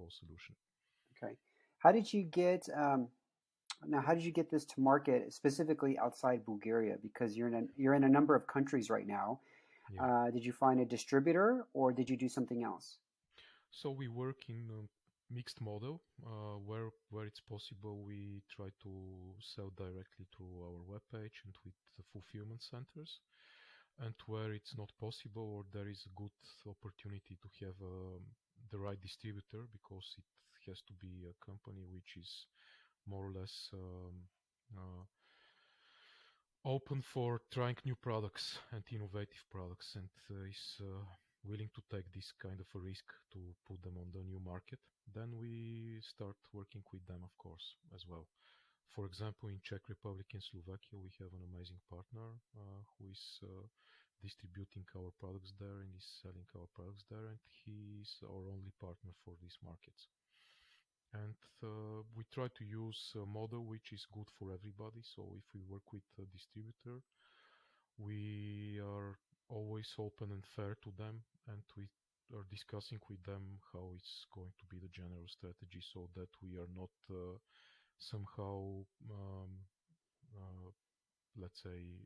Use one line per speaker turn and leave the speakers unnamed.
whole solution.
Okay. How did you get now? How did you get this to market specifically outside Bulgaria? Because you're in a number of countries right now.
Yeah.
Did you find a distributor or did you do something else?
So we work in a mixed model where it's possible we try to sell directly through our webpage and with the fulfillment centers, and where it's not possible or there is a good opportunity to have the right distributor, because it has to be a company which is more or less uh, open for trying new products and innovative products, and is willing to take this kind of a risk to put them on the new market, then we start working with them, of course, as well. For example, in Czech Republic and Slovakia, we have an amazing partner who is distributing our products there and is selling our products there, and he is our only partner for these markets. And we try to use a model which is good for everybody. So if we work with a distributor, we are always open and fair to them, and we are discussing with them how it's going to be the general strategy, so that we are not somehow, let's say,